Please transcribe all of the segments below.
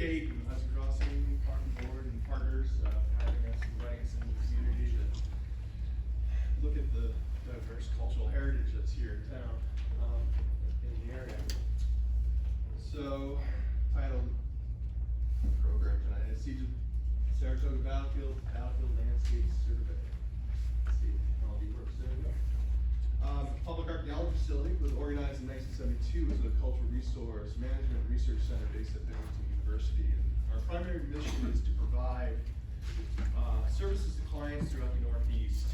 Kate and Hudson Crossing, Parking Board, and partners having us, inviting us into the community to look at the diverse cultural heritage that's here in town, in the area. So, titled program tonight is Siege of Saratoga Battlefield Landscape Survey. Let's see if technology works. There we go. Public archaeology facility was organized in 1972 as a cultural resource management research center based at Binghamton University. And our primary mission is to provide services to clients throughout the Northeast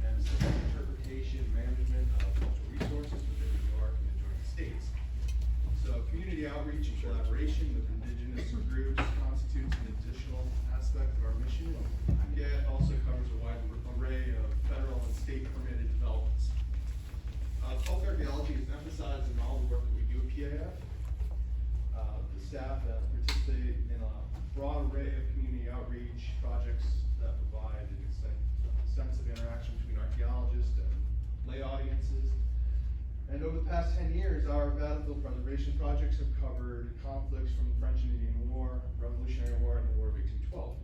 and assist interpretation management of cultural resources within New York and adjoining states. So community outreach and collaboration with indigenous groups constitutes an additional aspect of our mission. PIAF also covers a wide array of federal and state permitted developments. Public archaeology is emphasized in all the work that we do at PIAF. The staff participate in a broad array of community outreach projects that provide an extensive interaction between archaeologists and lay audiences. And over the past 10 years, our battlefield preservation projects have covered conflicts from the French and Indian War, Revolutionary War, and the War of 1812.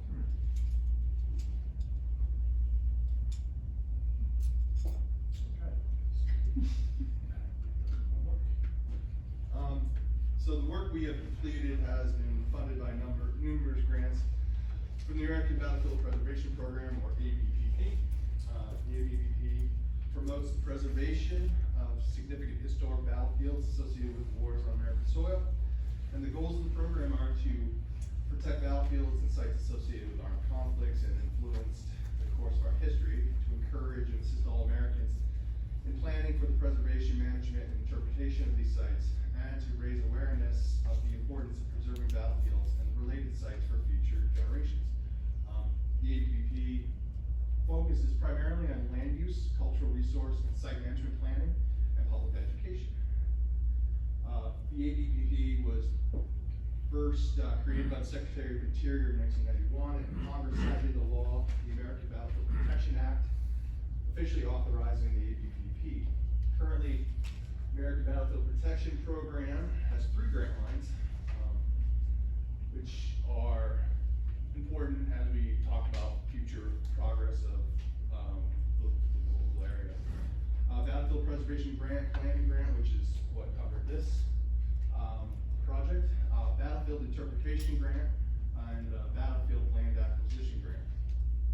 So the work we have completed has been funded by numerous grants from the American Battlefield Preservation Program, or ABPP. The ABPP promotes the preservation of significant historic battlefields associated with wars on American soil. And the goals of the program are to protect battlefields and sites associated with armed conflicts and influenced the course of our history, to encourage and assist all Americans in planning for the preservation, management, and interpretation of these sites, and to raise awareness of the importance of preserving battlefields and related sites for future generations. The ABPP focuses primarily on land use, cultural resource, and site management planning, and public education. The ABPP was first created by the Secretary of Interior in 1991, and Congress cited the law, the American Battlefield Protection Act, officially authorizing the ABPP. Currently, American Battlefield Protection Program has 3 grant lines, which are important as we talk about future progress of the global area. Battlefield Preservation Grant, Planning Grant, which is what covered this project, Battlefield Interpretation Grant, and Battlefield Land Acquisition Grant.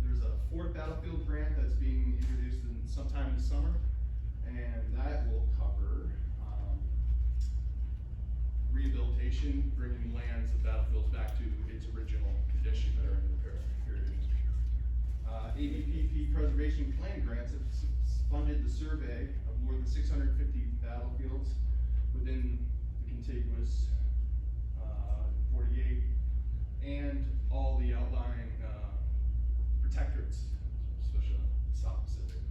There's a 4th Battlefield Grant that's being introduced in sometime in the summer, and that will cover rehabilitation, bringing lands of battlefields back to its original condition during the period. ABPP Preservation Plan grants have funded the survey of more than 650 battlefields within the contiguous 48 and all the outlying protectorates, especially the South Pacific.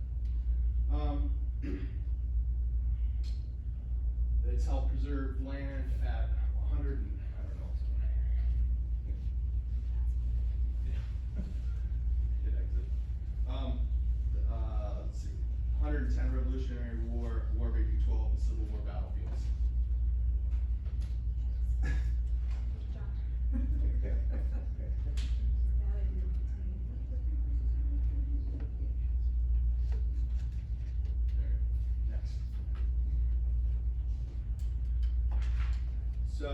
It's helped preserve land at 100 and, I don't know. Hit exit. Let's see, 110 Revolutionary War, War of 1812, and Civil War battlefields. Next. So,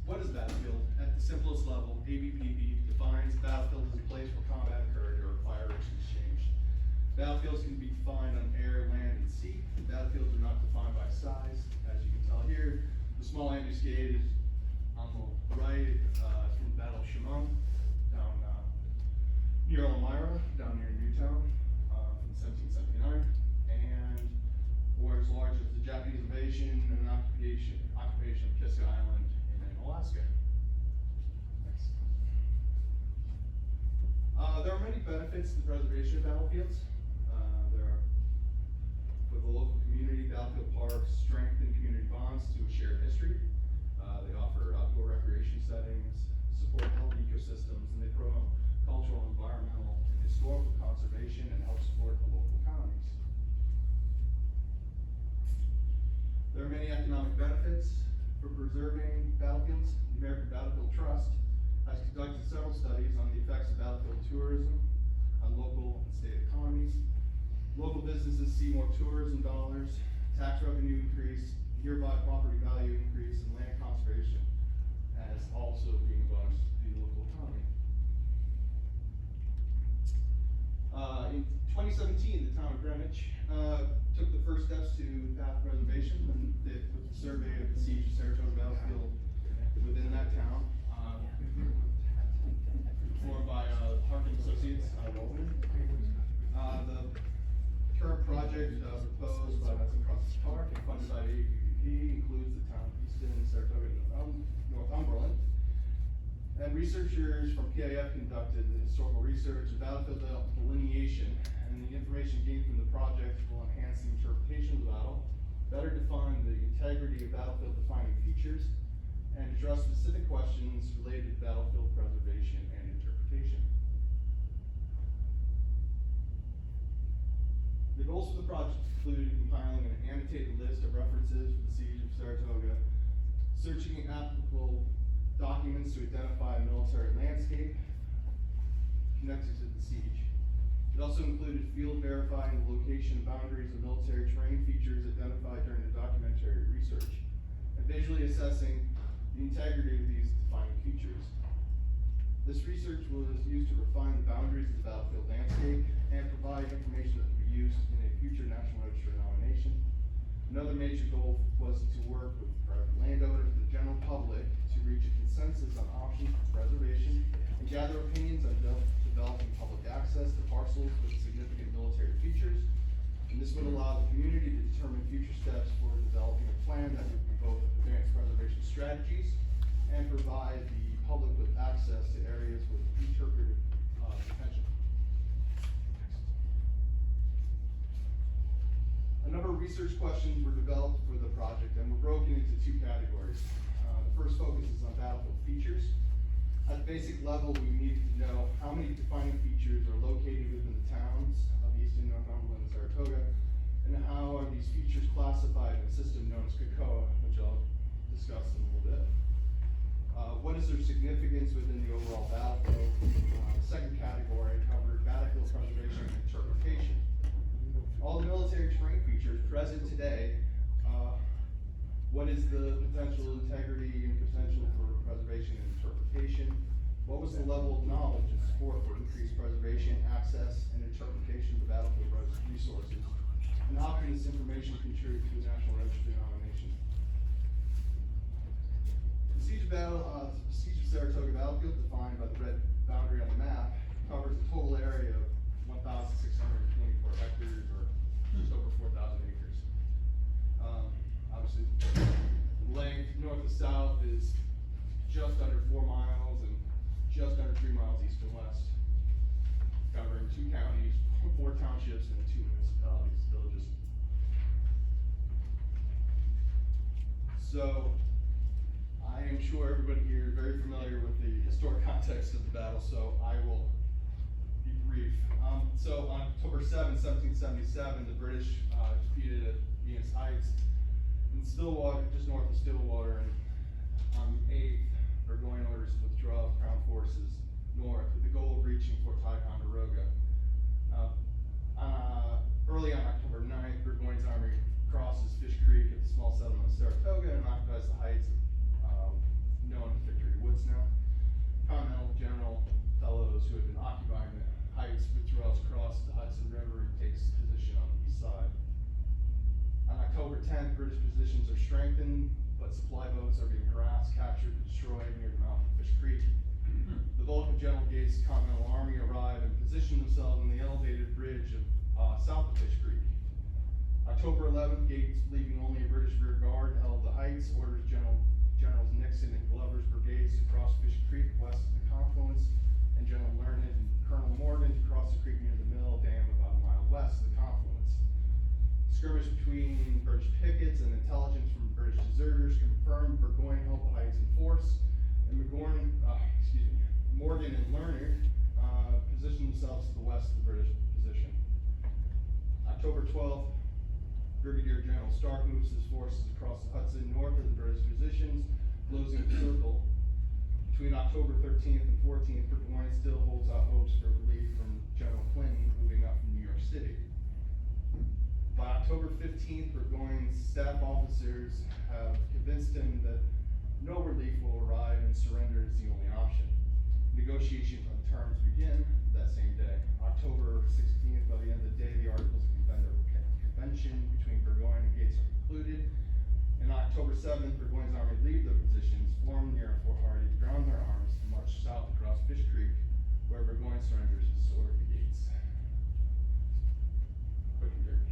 what is a battlefield? At the simplest level, ABPP defines a battlefield as a place where combat occurred or fireworks exchanged. Battlefields can be defined on air, land, and sea. Battlefields are not defined by size. As you can tell here, the small ambuscade is on the right, from the Battle of Chemung, down near Elmira, down near Newtown, from 1779, and or as large as the Japanese invasion and occupation of Kiska Island in Alaska. Next. There are many benefits to the preservation of battlefields. There are, for the local community, battlefield parks strengthen community bonds to a shared history. They offer outdoor recreation settings, support healthy ecosystems, and they promote cultural, environmental, and historical conservation and help support the local economies. There are many economic benefits. for preserving battlefields, the American Battlefield Trust has conducted several studies on the effects of battlefield tourism on local and state economies. Local businesses see more tourism dollars, tax revenue increase, nearby property value increase, and land conservation as also being a bonus to the local economy. In 2017, the town of Greenwich took the first steps to path preservation with the survey of the siege of Saratoga battlefield within that town, performed by Harkin Associates out of Oakland. The current project proposed by Hudson Crossing Park and funded by the ABPP includes the town of Easton, Saratoga, Northumberland. And researchers from PIF conducted the historical research of battlefield delineation, and the information gained from the project will enhance the interpretation of the battle, better define the integrity of battlefield defining features, and address specific questions related to battlefield preservation and interpretation. The goals for the project included compiling an annotated list of references for the siege of Saratoga, searching applicable documents to identify a military landscape connected to the siege. It also included field verifying the location and boundaries of military terrain features identified during the documentary research, and visually assessing the integrity of these defining features. This research was used to refine the boundaries of the battlefield landscape and provide information that could be used in a future National Register nomination. Another major goal was to work with private landowners and the general public to reach a consensus on options for preservation and gather opinions on developing public access to parcels with significant military features. And this would allow the community to determine future steps for developing a plan that would both advance preservation strategies and provide the public with access to areas with interpretive potential. A number of research questions were developed for the project and were broken into two categories. The first focuses on battlefield features. At the basic level, we needed to know how many defining features are located within the towns of Easton, Northumberland, and Saratoga, and how are these features classified in a system known as COCOA, which I'll discuss in a little bit. What is their significance within the overall battlefield? The second category covered battlefield preservation and interpretation. All the military terrain features present today, what is the potential integrity and potential for preservation and interpretation? What was the level of knowledge and support for increased preservation, access, and interpretation of the battlefield resources? And how can this information contribute to the National Register nomination? The siege of Saratoga battlefield, defined by the red boundary on the map, covers a total area of 1,624 hectares, or just over 4,000 acres. Obviously, the length north to south is just under 4 miles and just under 3 miles east and west, covering 2 counties, 4 townships, and 2 municipalities, villages. So, I am sure everybody here is very familiar with the historic context of the battle, so I will be brief. So on October 7, 1777, the British defeated at Venus Heights in Stillwater, just north of Stillwater, and on the 8th, Burgoyne orders to withdraw Crown forces north with the goal of reaching Fort Ticonderoga. Early on October 9th, Burgoyne's army crosses Fish Creek at the small settlement of Saratoga and occupies the heights known as Victory Woods now. Continental General Fellows, who had been occupying the heights, withdraws across the Hudson River and takes position on the east side. On October 10th, British positions are strengthened, but supply boats are being harassed, captured, and destroyed near the mouth of Fish Creek. The bulk of General Gates' Continental Army arrive and position themselves on the elevated bridge of south of Fish Creek. October 11th, Gates, leaving only a British rear guard, held the heights, orders Generals Nixon and Glover's brigades to cross Fish Creek west of the confluence, and General Learned and Colonel Morgan to cross the creek near the Mill Dam about a mile west of the confluence. Skirmish between British pickets and intelligence from British deserters confirmed Burgoyne held the heights in force, and Morgan and Learned positioned themselves to the west of the British position. October 12th, Brigadier General Stark moves his forces across the Hudson north of the British position closing the circle. Between October 13th and 14th, Burgoyne still holds out hopes for relief from General Clinton moving up from New York City. By October 15th, Burgoyne's staff officers have convinced him that no relief will arrive and surrender is the only option. Negotiations on terms begin that same day. October 16th, by the end of the day, the Articles of Convention between Burgoyne and Gates are concluded. And on October 7th, Burgoyne's army leave their positions, form near Fort Hardy, ground their arms, and march south across Fish Creek, where Burgoyne surrenders his sword to Gates. Quick and dirty.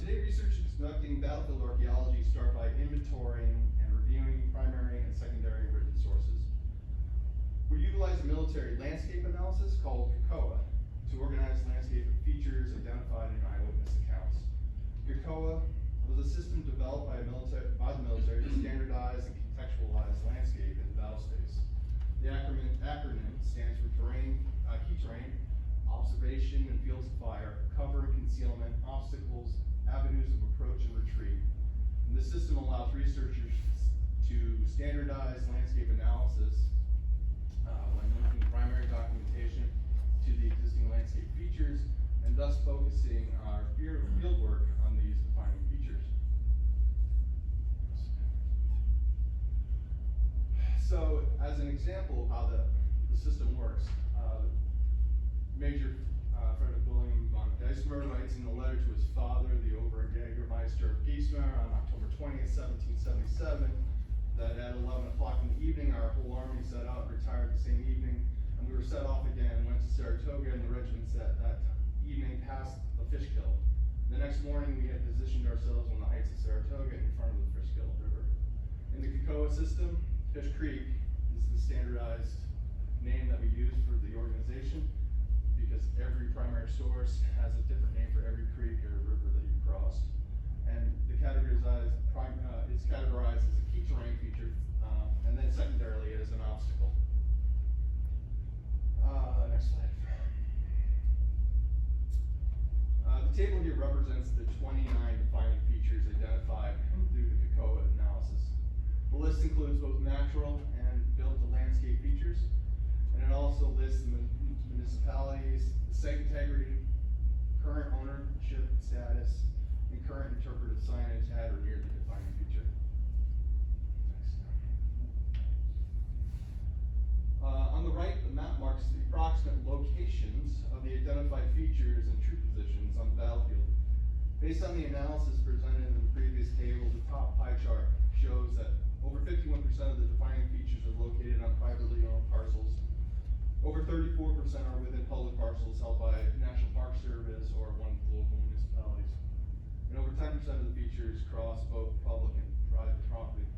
Today, researchers conducting battlefield archaeology start by inventorying and reviewing primary and secondary written sources. We utilize a military landscape analysis called COA to organize landscape features identified in eyewitness accounts. COA was a system developed by the military to standardize and contextualize landscape in battle space. The acronym stands for key terrain, observation and fields of fire, cover and concealment, obstacles, avenues of approach and retreat. And this system allows researchers to standardize landscape analysis when linking primary documentation to the existing landscape features, and thus focusing our field work on these defining features. So, as an example of how the system works, Major Frederick William von Geismar writes in a letter to his father, the Oberjägermeister of Geismar, on October 20th, 1777, that at 11 o'clock in the evening, our whole army set out and retired the same evening, and we were set off again, went to Saratoga, and the regiments that evening passed the Fishkill. The next morning, we had positioned ourselves on the heights of Saratoga in front of the Fishkill River. In the COA system, Fish Creek is the standardized name that we use for the organization, because every primary source has a different name for every creek or river that you cross. And it's categorized as a key terrain feature, and then secondarily as an obstacle. Next slide. The table here represents the 29 defining features identified through the COA analysis. The list includes both natural and built landscape features, and it also lists the municipalities, the site integrity, current ownership status, and current interpretive signage at or near the defining feature. On the right, the map marks the approximate locations of the identified features and troop positions on the battlefield. Based on the analysis presented in the previous table, the top pie chart shows that over 51% of the defining features are located on privately owned parcels. Over 34% are within public parcels held by National Park Service or one of the local municipalities. And over 10% of the features cross both public and private property.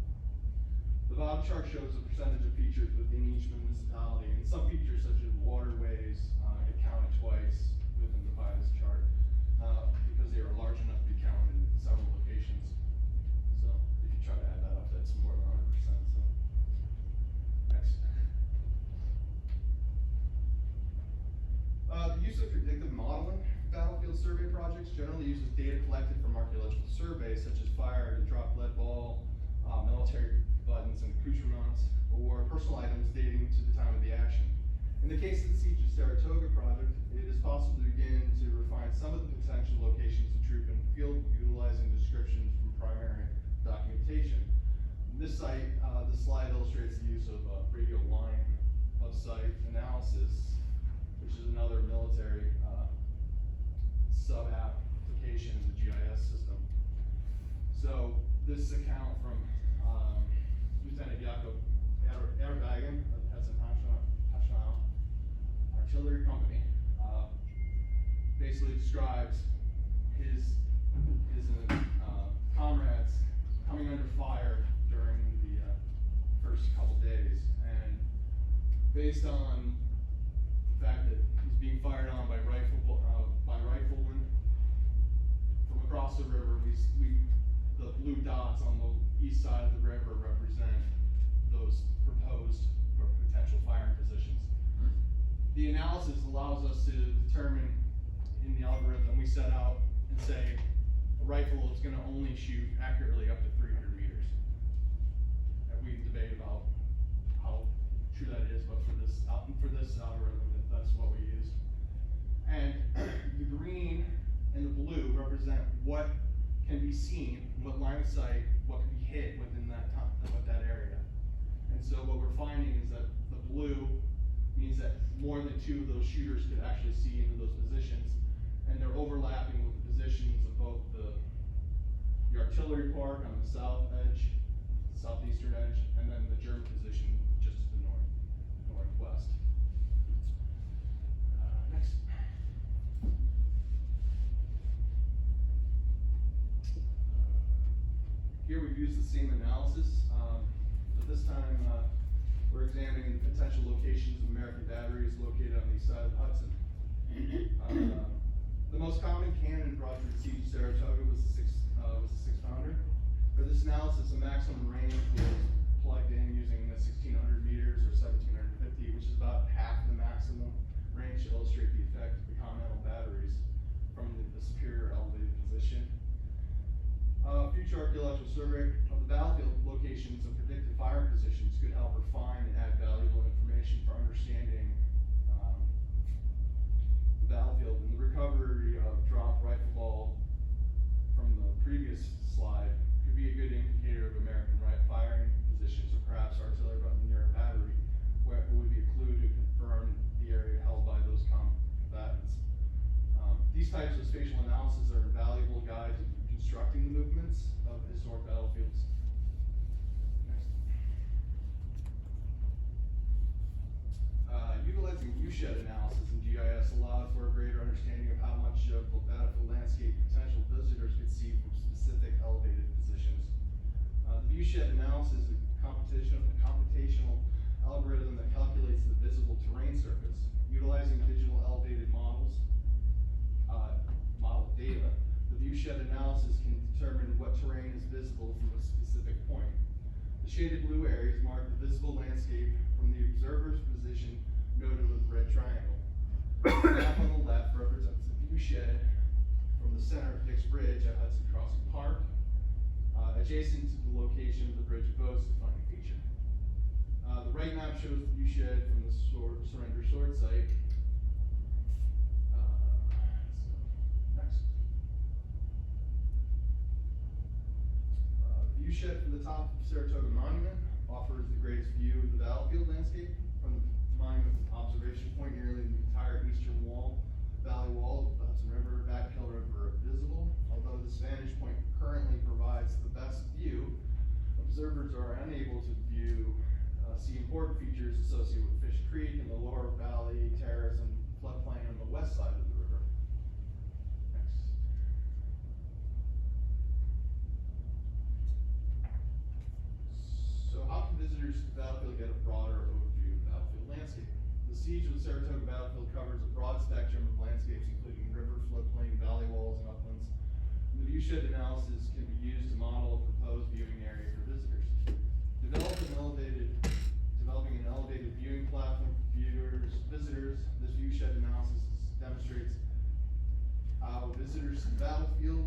The bottom chart shows the percentage of features within each municipality, and some features such as waterways get counted twice within the pie chart because they are large enough to be counted in several locations. So if you try to add that up, that's more than 100%. So next. The use of predictive modeling for battlefield survey projects generally uses data collected from archaeological surveys such as fire to drop lead ball, military buttons and accoutrements, or personal items dating to the time of the action. In the case of the Siege of Saratoga project, it is possible to begin to refine some of the potential locations of troop and field utilizing descriptions from primary documentation. This slide illustrates the use of radio line of sight analysis, which is another military sub-application in the GIS system. So this account from Lieutenant Jakob Erbagen of the Hessen-National Artillery Company basically describes his comrades coming under fire during the first couple days, and based on the fact that he's being fired on by riflemen from across the river, the blue dots on the east side of the river represent those proposed or potential firing positions. The analysis allows us to determine in the algorithm we set out and say a rifle is going to only shoot accurately up to 300 meters. we debate about how true that is, but for this algorithm, that's what we use. And the green and the blue represent what can be seen, what line of sight, what can be hit within that area. And so what we're finding is that the blue means that more than two of those shooters could actually see into those positions, and they're overlapping with the positions of both the artillery park on the southeastern edge, and then the German position just to the northwest. Next. Here we've used the same analysis, but this time we're examining the potential locations of American batteries located on the east side of the Hudson. The most common cannon brought to the siege of Saratoga was a 6-pounder. For this analysis, the maximum range was plugged in using 1,600 meters or 1,750, which is about half the maximum range to illustrate the effect of the continental batteries from the superior elevated position. Future archaeological survey of the battlefield locations and predicted fire positions could help refine and add valuable information for understanding the battlefield. And the recovery of dropped rifle ball from the previous slide could be a good indicator of American firing positions, or perhaps artillery near a battery, where it would be a clue to confirm the area held by those combatants. These types of spatial analysis are invaluable guides in constructing the movements of historic battlefields. Next. Utilizing viewshed analysis in GIS allowed for a greater understanding of how much of the battlefield landscape potential visitors could see from specific elevated positions. The viewshed analysis is a computational algorithm that calculates the visible terrain surface. Utilizing digital elevated model data, the viewshed analysis can determine what terrain is visible from a specific point. The shaded blue areas mark the visible landscape from the observer's position, noted with a red triangle. The map on the left represents the viewshed from the center of Hicks Bridge at Hudson Crossing Park, adjacent to the location of the bridge of boats, defining feature. The right map shows the viewshed from the surrender sword site. Next. The viewshed from the top of Saratoga Monument offers the greatest view of the battlefield landscape. From the monument observation point, nearly the entire eastern valley wall of the Hudson River, Backhill River are visible. Although this vantage point currently provides the best view, observers are unable to see important features associated with Fish Creek and the lower valley, terrace, and floodplain on the west side of the river. Next. So how can visitors to the battlefield get a broader overview of the battlefield landscape? The siege of the Saratoga battlefield covers a broad spectrum of landscapes, including river, floodplain, valley walls, and uplands. And the viewshed analysis can be used to model a proposed viewing area for visitors. Developing an elevated viewing platform for visitors, this viewshed analysis demonstrates how visitors to the battlefield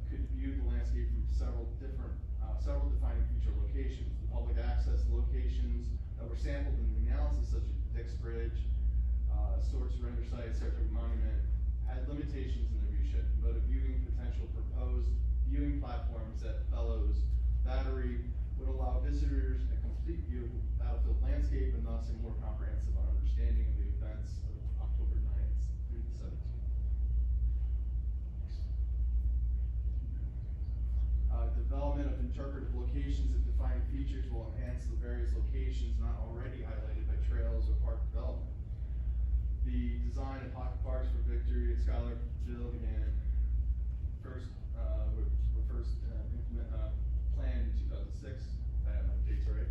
could view the landscape from several defining feature locations. The public access locations that were sampled in the analysis, such as Hicks Bridge, Sword Surrender Site, Saratoga Monument, had limitations in their viewshed, but a proposed viewing platforms at Fellows Battery would allow visitors a complete view of the battlefield landscape and thus a more comprehensive understanding of the events of October 9th through the 17th. Development of interpretive locations and defining features will enhance the various locations not already highlighted by trails or park development. The design of pocket parks for Victory and Skylar Field and were first planned in 2006. I have my dates right.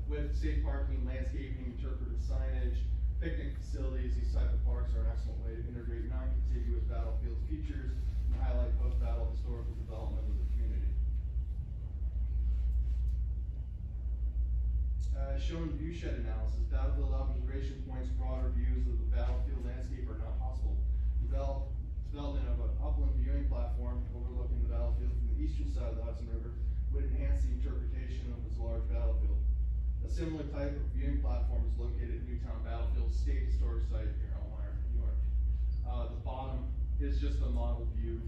With safe parking, landscaping, interpretive signage, picnic facilities, these type of parks are an excellent way to integrate non-contiguous battlefield features and highlight post-battle historical development of the community. As shown in the viewshed analysis, battlefield observation points, broader views of the battlefield landscape are not possible. Development of an upland viewing platform overlooking the battlefield from the eastern side of the Hudson River would enhance the interpretation of this large battlefield. A similar type of viewing platform is located at Newtown Battlefield State Historic Site here in Elmira, New York. The bottom is just a model view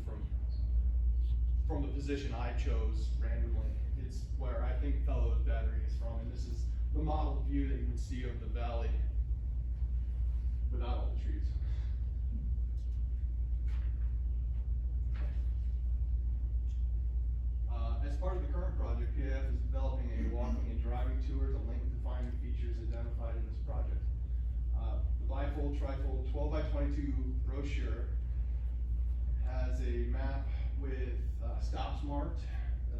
from the position I chose randomly. It's where I think Fellow's battery is from, and this is the model view that you would see of the valley without all the trees. As part of the current project, PAF is developing a walking and driving tour to link defining features identified in this project. The bifold, trifold, 12 by 22 brochure has a map with stops marked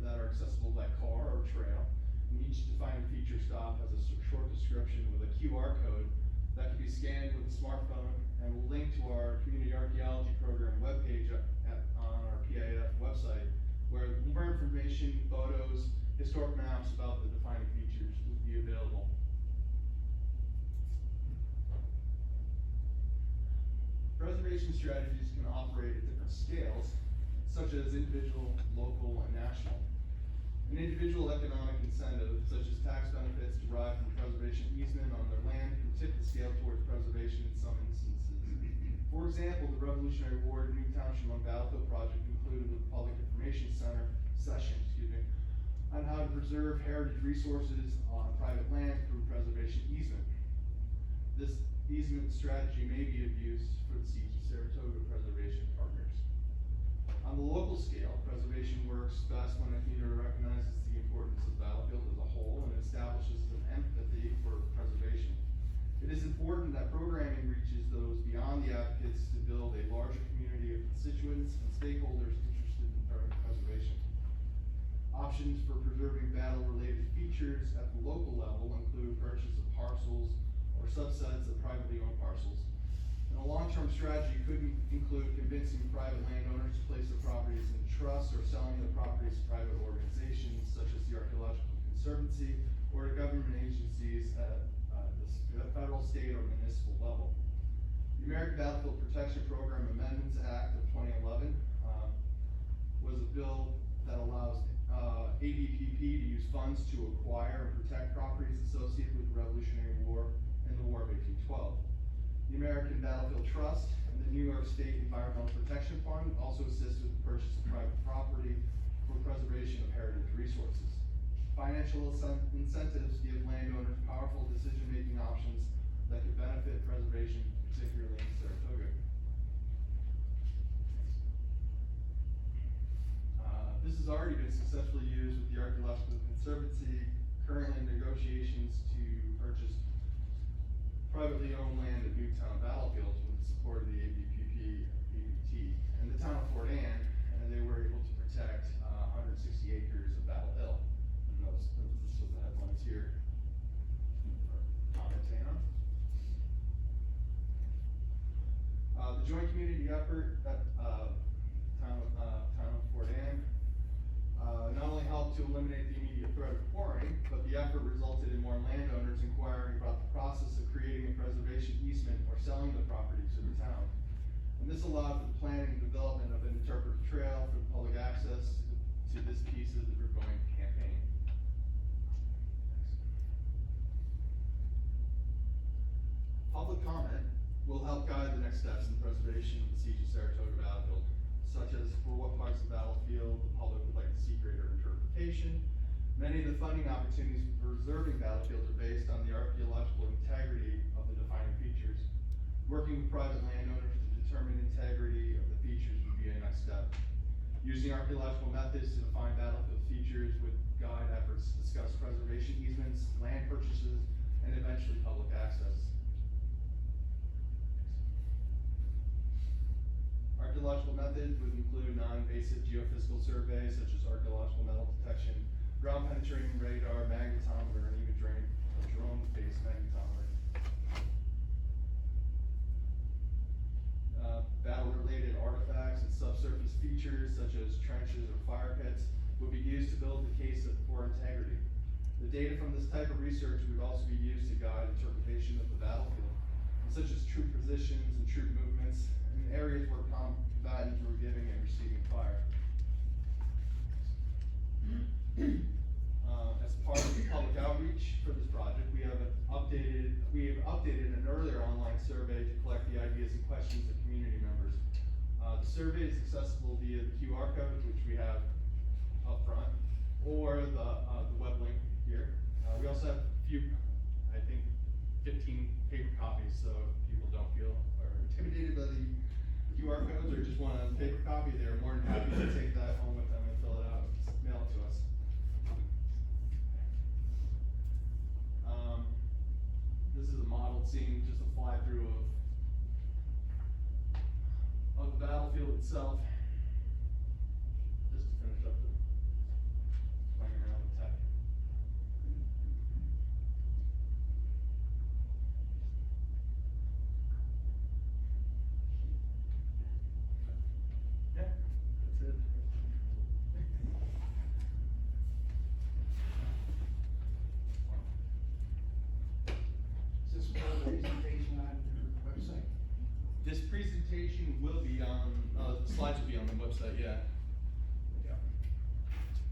that are accessible by car or trail. And each defining feature stop has a short description with a QR code that can be scanned with a smartphone and will link to our community archaeology program webpage on our PAF website, where more information, photos, historic maps about the defining features will be available. Preservation strategies can operate at different scales, such as individual, local, and national. An individual economic incentive, such as tax benefits derived from preservation easement on their land, can tip the scale towards preservation in some instances. For example, the Revolutionary War New Township on Battlefield project included a public information center session, on how to preserve heritage resources on private land through preservation easement. This easement strategy may be of use for the Siege of Saratoga preservation partners. On the local scale, preservation works best when a community recognizes the importance of the battlefield as a whole and establishes an empathy for preservation. It is important that programming reaches those beyond the advocates to build a larger community of constituents and stakeholders interested in preservation. Options for preserving battle-related features at the local level include purchase of parcels or subsets of privately owned parcels. And a long-term strategy could include convincing private landowners to place their properties in trust or selling their properties to private organizations such as the Archaeological Conservancy or to government agencies at the federal, state, or municipal level. The American Battlefield Protection Program Amendments Act of 2011 was a bill that allows ABPP to use funds to acquire and protect properties associated with the Revolutionary War and the War of 1812. The American Battlefield Trust and the New York State Environmental Protection Fund also assist with the purchase of private property for preservation of heritage resources. Financial incentives give landowners powerful decision-making options that could benefit preservation, particularly in Saratoga. This has already been successfully used with the Archaeological Conservancy, currently in negotiations to purchase privately owned land at Newtown Battlefields with the support of the ABPP, and the town of Fort Anne, and they were able to protect 160 acres of Battle Hill. And those are the headlines here are commenting on. The joint community effort at town of Fort Anne not only helped to eliminate the immediate threat of quarrying, but the effort resulted in more landowners inquiring about the process of creating a preservation easement or selling the property to the town. And this allowed for the planning and development of an interpretive trail for public access to this piece of the Burgoyne campaign. Public comment will help guide the next steps in the preservation of the Siege of Saratoga Battlefield, such as for what parts of the battlefield the public would like to see greater interpretation. Many of the funding opportunities for preserving battlefields are based on the archaeological integrity of the defining features. Working with private landowners to determine integrity of the features would be a next step. Using archaeological methods to define battlefield features would guide efforts to discuss preservation easements, land purchases, and eventually public access. Archaeological methods would include non-invasive geophysical surveys such as archaeological metal detection, ground penetrating radar, magnetometer, and even drone-based magnetometer. Battle-related artifacts and subsurface features such as trenches or fire pits would be used to build the case for integrity. The data from this type of research would also be used to guide interpretation of the battlefield, such as troop positions and troop movements in areas where combatants were giving and receiving fire. As part of the public outreach for this project, we have updated an earlier online survey to collect the ideas and questions of community members. The survey is accessible via the QR code, which we have up front, or the web link here. We also have a few, I think, 15 paper copies, so if people don't feel or intimidated by the QR codes or just want a paper copy, they're more than happy to take that home with them and fill it out and mail it to us. This is a modeled scene, just a fly through of the battlefield itself. Just to finish up the playing around with tech. Yeah, that's it. Is this part of the presentation on your website? This presentation will be on, the slides will be on the website, yeah. Yeah.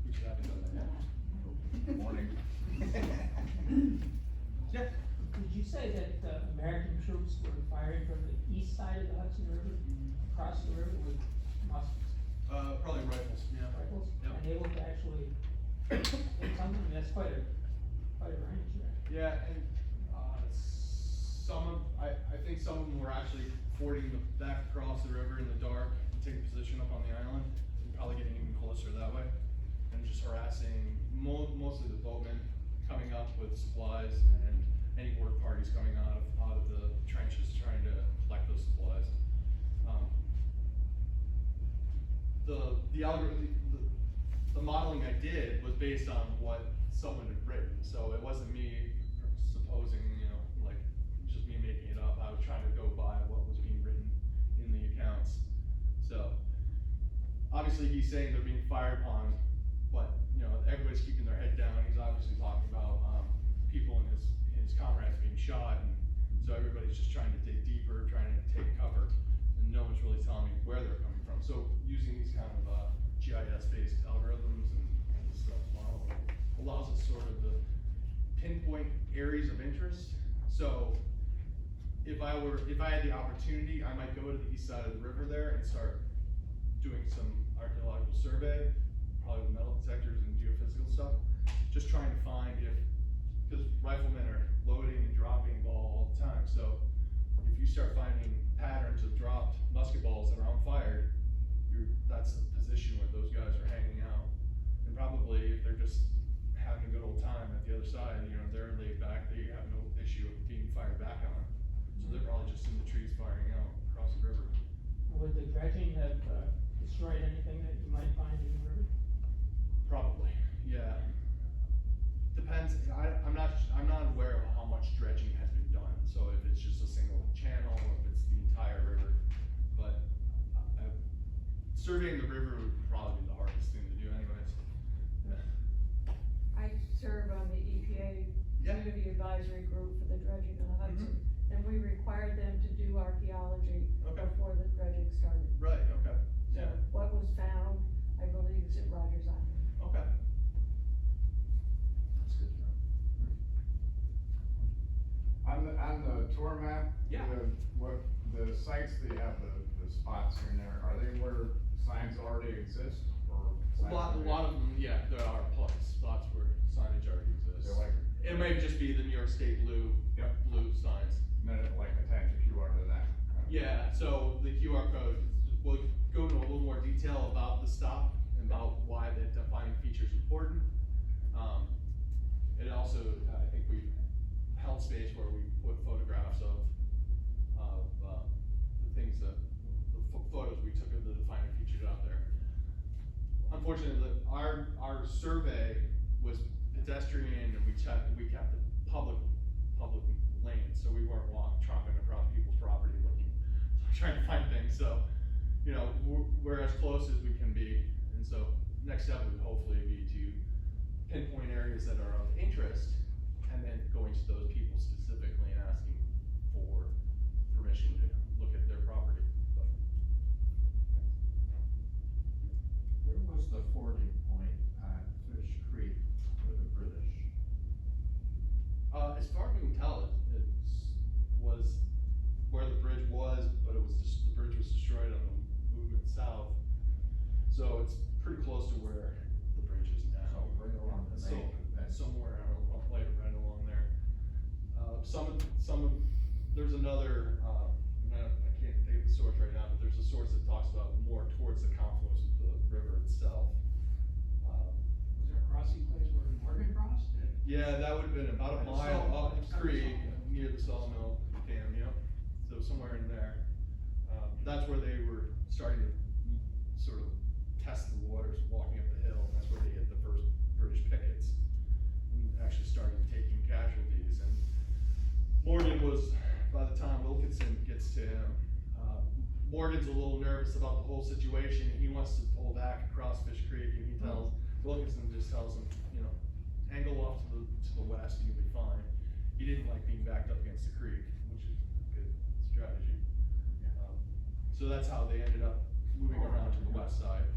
We should have it done that, yeah. Morning. Yeah. Did you say that American troops were firing from the east side of the Hudson River, across the river with muskets, Probably rifles, yeah. rifles, Yep. and able to actually hit something? That's quite a range there. Yeah, and, I think some of them were actually fording back across the river in the dark and taking position up on the island, and probably getting even closer that way, and just harassing mostly the boatmen coming up with supplies and any work parties coming out of the trenches trying to collect those supplies. The algorithm, the modeling I did was based on what someone had written, so it wasn't me supposing, like, just me making it up. I was trying to go by what was being written in the accounts. So, obviously he's saying they're being fired upon, but, everybody's keeping their head down. He's obviously talking about, people and his comrades being shot, and so everybody's just trying to dig deeper, trying to take cover, and no one's really telling me where they're coming from. So, using these kind of, GIS-based algorithms and stuff model allows us sort of to pinpoint areas of interest. So, if I had the opportunity, I might go to the east side of the river there and start doing some archaeological survey, probably with metal detectors and geophysical stuff, just trying to find because riflemen are loading and dropping ball all the time. So if you start finding patterns of dropped musket balls that are unfired, that's the position where those guys are hanging out. And probably if they're just having a good old time at the other side, they're laid back, they have no issue of being fired back on. So they're probably just in the trees firing out across the river. Would the dredging have destroyed anything that you might find in the river? Probably, yeah. Depends, I'm not aware of how much dredging has been done, so if it's just a single channel, if it's the entire river, but surveying the river would probably be the hardest thing to do anyways. I serve on the EPA Yeah. Community Advisory Group for the dredging of the Hudson, and we required them to do archaeology Okay. before the dredging started. Right, okay, So yeah, what was found, I believe, is at Rogers Island. okay. That's good to know. On the tour map? Yeah. The sites that you have, the spots here and there, are they where signs already exist, or? A lot of them, yeah, there are spots where signage already exists. They're like. It may just be the New York State blue signs. And then it like attach a QR to that. Yeah, so the QR code will go into a little more detail about the stop and about why the defining feature is important. It also, I think we held space where we put photographs of the things that, the photos we took of the defining features out there. Unfortunately, our survey was pedestrian, and we kept the public lane, so we weren't tromping across people's property looking, trying to find things. So, we're as close as we can be, and so next step would hopefully be to pinpoint areas that are of interest, and then going to those people specifically and asking for permission to look at their property. But, Where was the fording point on Fish Creek? where the bridge was, but it was just, the bridge was destroyed on the movement south. So it's pretty close to where the bridge is now. So right along the So, main. somewhere right along there. There's another, I can't think of the source right now, but there's a source that talks about more towards the confluence of the river itself. Was there a crossing place where Morgan crossed? Yeah, that would've been about a By the mile sawmill, up it's kind of creek sawmill. near the sawmill dam, yep. So somewhere in there. That's where they were starting to sort of test the waters, walking up the hill. That's where they hit the first British pickets and actually started taking casualties. And Morgan was, by the time Wilkinson gets to him, Morgan's a little nervous about the whole situation. He wants to pull back across Fish Creek, and he tells, Wilkinson just tells him, you know, angle off to the west and you'll be fine. He didn't like being backed up against the creek, which is a good strategy. So that's how they ended up moving around to the west side.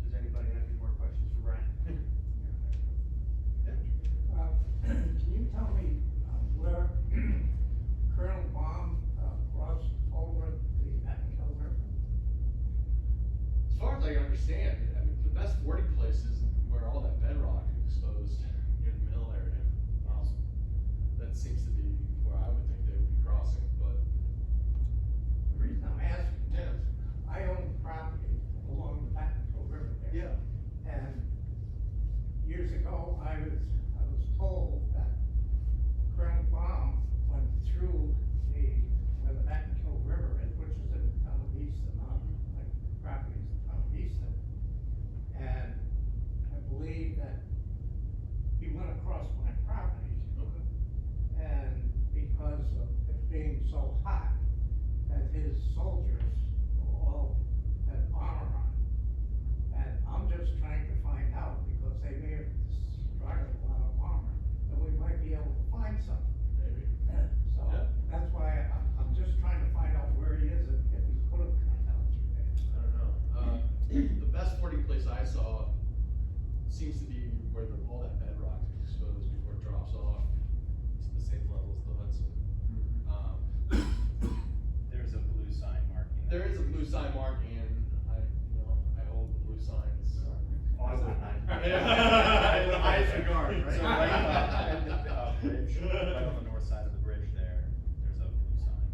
Does anybody have any more questions for Brian? Can you tell me where Colonel Baum crossed over the Atkill River? As far as I understand, I mean, the best fording place is where all that bedrock is exposed near the mill area. That seems to be where I would think they would be crossing, but. The reason I'm asking Yeah. is, I own property along the Atkill River there. Yeah. And years ago, I was told that Colonel Baum went through where the Atkill River is, which is in the town of Easton, like properties in the town of Easton. And I believe that he went across my property. Okay. And because of it being so hot, that his soldiers all had armor on. And I'm just trying to find out, because they may have destroyed a lot of armor, and we might be able to find something. Maybe. So, Yeah. that's why I'm just trying to find out where he is, and if he could have come out through there. I don't know. The best fording place I saw seems to be where all that bedrock is exposed before it drops off to the same level as the Hudson. There's a blue sign marking. that. There is a blue sign marking, and I hold the blue signs. Oh, I would not. Yeah. The highest regard, right? So right at the bridge, right on the north side of the bridge there's a blue sign.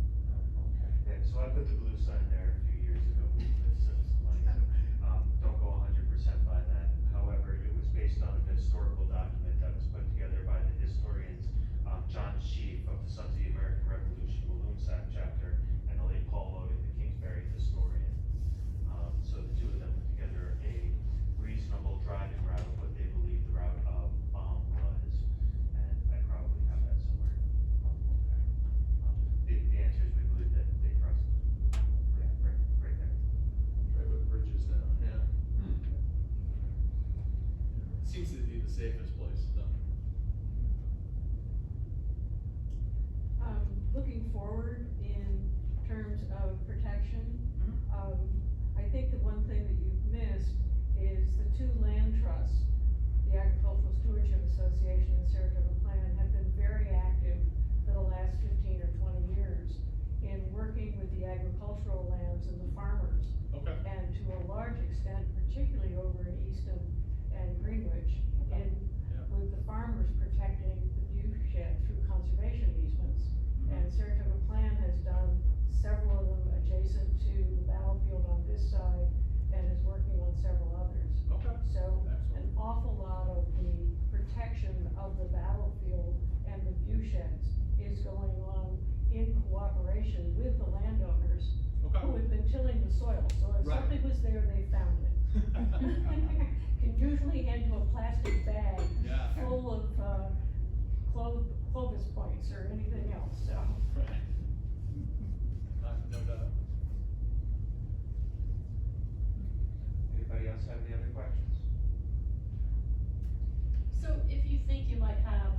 Yeah, so I put the blue sign there a few years ago, we saved some money, so, don't go 100% by that. However, it was based on a historical document that was put together by the historians, John Sheaf of the Sons of the American Revolution, Walloon-Sac chapter, and the late Paul Logan, the Kingsbury historian. So the two of them put together a reasonable driving route of what they believe the route of Baum was, and I probably have that somewhere. The answer is we believe that they crossed, right there. Right where the bridge is now, yeah. Seems to be the safest place, though. Looking forward in terms of protection, I think the one thing that you've missed is the two land trusts, the Agricultural Stewardship Association and Saratoga Plan, have been very active for the last 15 or 20 years in working with the agricultural lands and the farmers. Okay. And to a large extent, particularly over in Easton and Greenwich, Okay. in, Yeah. with the farmers protecting the viewshed through conservation easements. And Saratoga Plan has done several of them adjacent to the battlefield on this side and is working on several others. Okay. So an Excellent. awful lot of the protection of the battlefield and the viewsheds is going on in cooperation with the landowners Okay. who have been tilling the soil. So if Right. something was there, they found it. Can usually into a plastic bag Yeah. full of, Clovis points or anything else, so. Right. No doubt. Anybody else have any other questions? So if you think you might have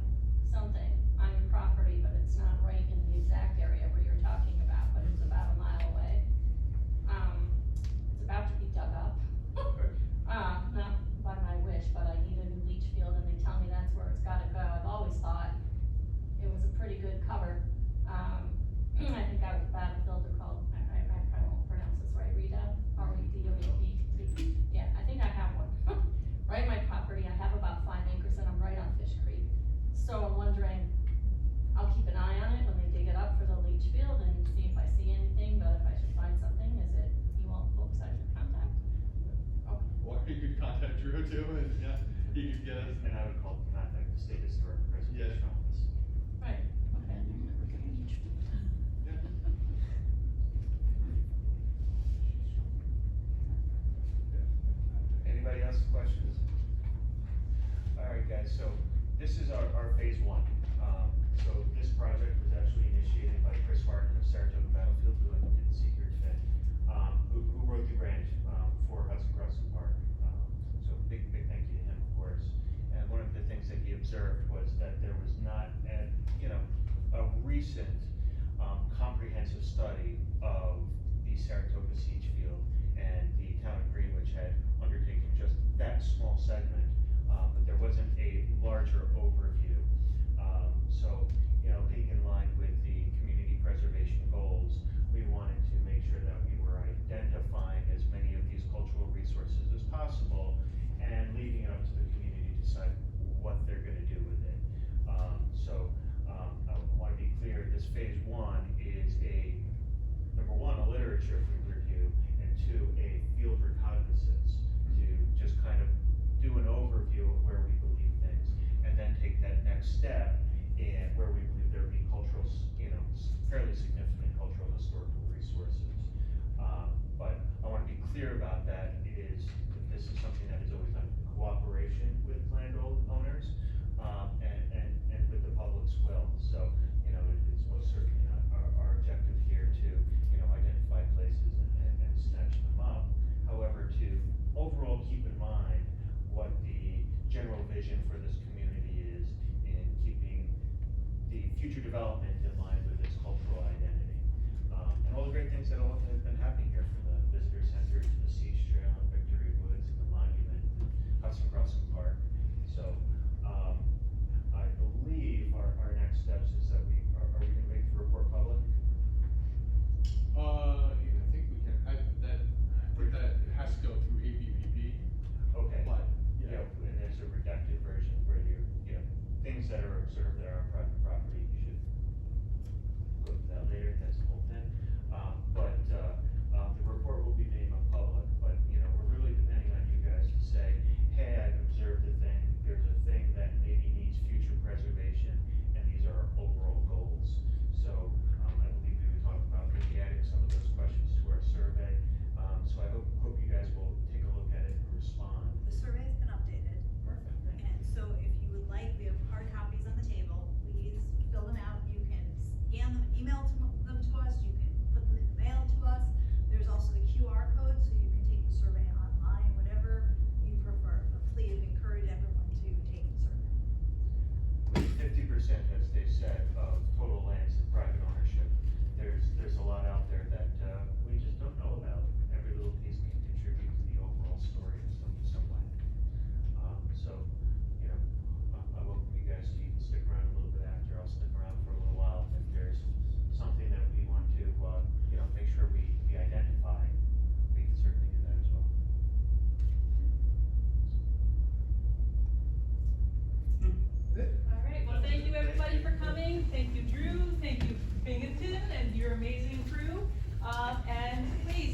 something on your property, but it's not right in the exact area where you're talking about, but it's about a mile away, it's about to be dug up. Not by my wish, but I need a new leach field and they tell me that's where it's gotta go. I've always thought contact Drew too, and yeah, he could get us. And I would contact the State Historic Preservation Yeah. Office. Right, okay. Yeah. Anybody else have questions? Alright guys, so this is our phase one. So this project was actually initiated by Chris Martin of Saratoga Battlefield, who I didn't see here today, who wrote the grant, for Hudson Crossing Park. So big thank you to him, of course. And one of the things that he observed was that there was not a recent, comprehensive study of the Saratoga siege field, and the town of Greenwich had undertaken just that small segment, but there wasn't a larger overview. So, being in line with the community preservation goals, we wanted to make sure that we were identifying as many of these cultural resources as possible, and leaving it up to the community to decide what they're gonna do with it. I wanna be clear, this phase one is number one, a literature review, and two, a field recognizance to just kind of do an overview of where we believe things, and then take that next step in where we believe there would be cultural, fairly significant cultural historical resources. But I wanna be clear about that, is that this is something that is always done in cooperation with landowners, and with the public's will. So, it's most certainly not our objective here to, identify places and snatch them up. However, to overall keep in mind what the general vision for this community is in keeping the future development in line with its cultural identity. And all the great things that all have been happening here, from the visitor center to the Siege Trail and Victory Woods and the monument, and Hudson Crossing Park. So, I believe our next steps is that are we gonna make the report public? Yeah, I think we can, I think that it has to go through ABPP, Okay. but, Yeah, and there's a redacted version where things that are observed that are on private